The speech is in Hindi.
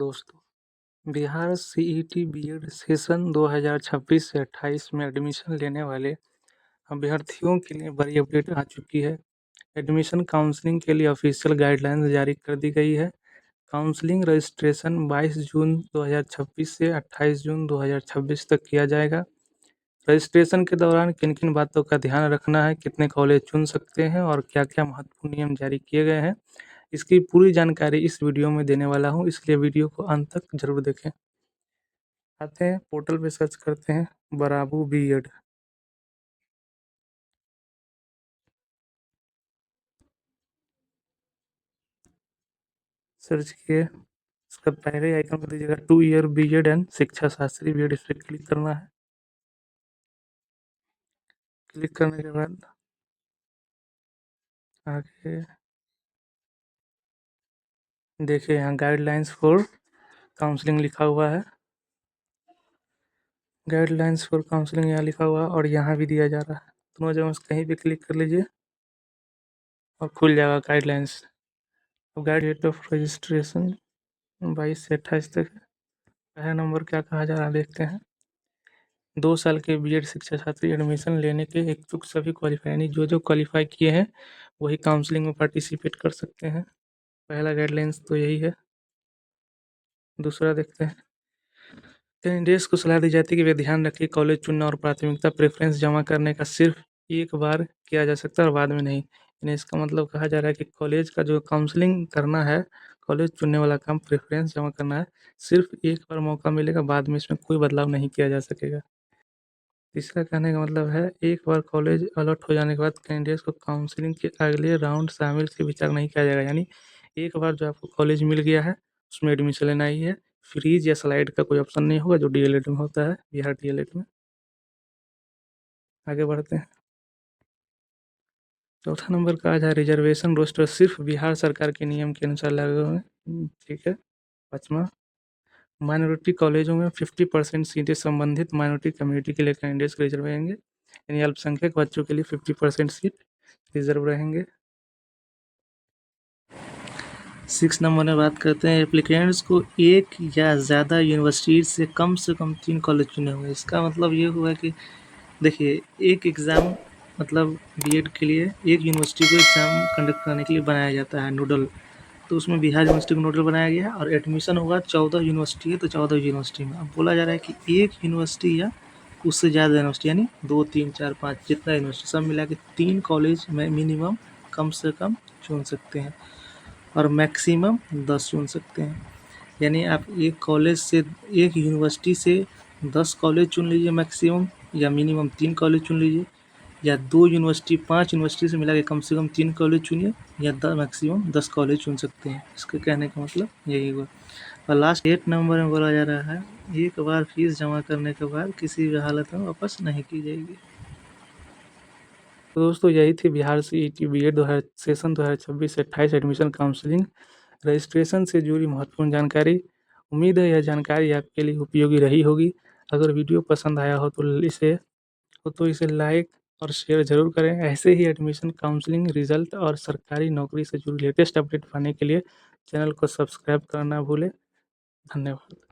दोस्तों, बिहार सीईटी बीएड सेशन 2026 से 28 में एडमिशन लेने वाले अभ्यर्थियों के लिए बड़ी अपडेट आ चुकी है। एडमिशन काउंसलिंग के लिए ऑफिशियल गाइडलाइंस जारी कर दी गई है। काउंसलिंग रजिस्ट्रेशन 22 जून 2026 से 28 जून 2026 तक किया जाएगा। रजिस्ट्रेशन के दौरान किन किन बातों का ध्यान रखना है, कितने कॉलेज चुन सकते हैं और क्या क्या महत्वपूर्ण नियम जारी किए गए हैं, इसकी पूरी जानकारी इस वीडियो में देने वाला हूं, इसलिए वीडियो को अंत तक जरूर देखें। आते हैं पोर्टल पे सर्च करते हैं बराबू बीएड। सर्च किए, इसका पहले आइकन पर दीजिएगा 2 ईयर बीएड एंड शिक्षा शास्त्री बीएड, इस पर क्लिक करना है। क्लिक करने के बाद आगे देखिए यहाँ गाइडलाइंस फॉर काउंसलिंग लिखा हुआ है। गाइडलाइंस फॉर काउंसलिंग यहाँ लिखा हुआ है और यहाँ भी दिया जा रहा है। दोनों जगह कहीं भी क्लिक कर लीजिए और खुल जाएगा गाइडलाइंस। तो गाइड डेट ऑफ रजिस्ट्रेशन 22 से 28 तक है। पहला नंबर क्या कहा जा रहा है देखते हैं। 2 साल के बीएड शिक्षा छात्री एडमिशन लेने के इच्छुक सभी क्वालिफाई, यानी जो क्वालिफाई किए हैं वही काउंसलिंग में पार्टिसिपेट कर सकते हैं। पहला गाइडलाइंस तो यही है। दूसरा देखते हैं। कैंडिडेट्स को सलाह दी जाती है कि वे ध्यान रखें कॉलेज चुनना और प्राथमिकता प्रेफरेंस जमा करने का सिर्फ एक बार किया जा सकता है और बाद में नहीं। यानी इसका मतलब कहा जा रहा है कि कॉलेज का जो काउंसलिंग करना है, कॉलेज चुनने वाला काम, प्रेफरेंस जमा करना है, सिर्फ एक बार मौका मिलेगा, बाद में इसमें कोई बदलाव नहीं किया जा सकेगा। तीसरा कहने का मतलब है एक बार कॉलेज अलॉट हो जाने के बाद कैंडिडेट्स को काउंसलिंग के अगले राउंड शामिल से विचार नहीं किया जाएगा। यानी एक बार जो आपको कॉलेज मिल गया है उसमें एडमिशन लेना ही है। फ्रीज या स्लाइड का कोई ऑप्शन नहीं होगा जो डीएलएड में होता है, बिहार डीएलएड में। आगे बढ़ते हैं। चौथा नंबर का आज है रिजर्वेशन रोस्टर सिर्फ बिहार सरकार के नियम के अनुसार लागू है। ठीक है। पाँचवा, माइनॉरिटी कॉलेजों में 50% सीटें संबंधित माइनॉरिटी कम्युनिटी के लिए कैंडिडेट्स रिजर्व रहेंगे। यानी अल्पसंख्यक बच्चों के लिए 50% सीट रिजर्व रहेंगे। 6 नंबर में बात करते हैं एप्लीकेंट्स को एक या ज़्यादा यूनिवर्सिटी से कम 3 कॉलेज चुने हुए। इसका मतलब ये हुआ कि देखिए एक एग्ज़ाम मतलब बीएड के लिए एक यूनिवर्सिटी को एग्ज़ाम कंडक्ट करने के लिए बनाया जाता है नोडल, तो उसमें बिहार यूनिवर्सिटी को नोडल बनाया गया है और एडमिशन होगा 14 यूनिवर्सिटी है तो 14 यूनिवर्सिटी में। अब बोला जा रहा है कि एक यूनिवर्सिटी या उससे ज़्यादा यूनिवर्सिटी, यानी 2, 3, 4, 5 जितना यूनिवर्सिटी सब मिला के 3 कॉलेज में मिनिमम कम से कम चुन सकते हैं और मैक्सिमम 10 चुन सकते हैं। यानी आप एक कॉलेज से, एक यूनिवर्सिटी से 10 कॉलेज चुन लीजिए मैक्सिमम, या मिनिमम 3 कॉलेज चुन लीजिए, या 2 यूनिवर्सिटी 5 यूनिवर्सिटी से मिला के कम से कम 3 कॉलेज चुनिए, या मैक्सिमम 10 कॉलेज चुन सकते हैं। इसके कहने का मतलब यही हुआ। और लास्ट 8 नंबर में बोला जा रहा है एक बार फीस जमा करने के बाद किसी भी हालत में वापस नहीं की जाएगी। तो दोस्तों यही थी बिहार सीईटी बीएड सेशन 2026 से 28 एडमिशन काउंसलिंग रजिस्ट्रेशन से जुड़ी महत्वपूर्ण जानकारी। उम्मीद है यह जानकारी आपके लिए उपयोगी रही होगी। अगर वीडियो पसंद आया हो तो इसे लाइक और शेयर ज़रूर करें। ऐसे ही एडमिशन काउंसलिंग रिजल्ट और सरकारी नौकरी से जुड़ी लेटेस्ट अपडेट पाने के लिए चैनल को सब्सक्राइब करना ना भूलें। धन्यवाद।